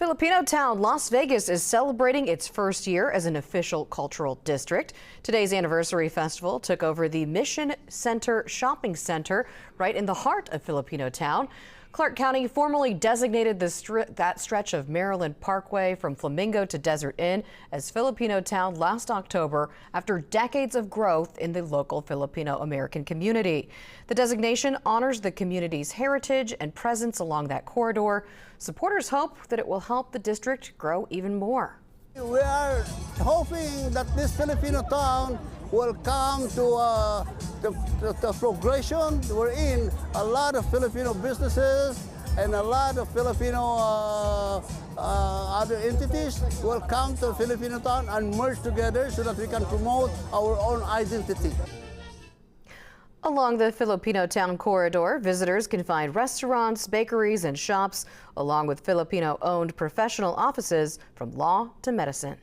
Filipino Town Las Vegas is celebrating its first year as an official cultural district. Today's anniversary festival took over the Mission Center Shopping Center right in the heart of Filipino Town. Clark County formally designated that stretch of Maryland Parkway from Flamingo to Desert Inn as Filipino Town last October after decades of growth in the local Filipino American community. The designation honors the community's heritage and presence along that corridor. Supporters hope that it will help the district grow even more. We are hoping that this Filipino town will come to the progression we're in. A lot of Filipino businesses and a lot of Filipino other entities will come to Filipino town and merge together so that we can promote our own identity. Along the Filipino Town corridor, visitors can find restaurants, bakeries, and shops, along with Filipino-owned professional offices from law to medicine.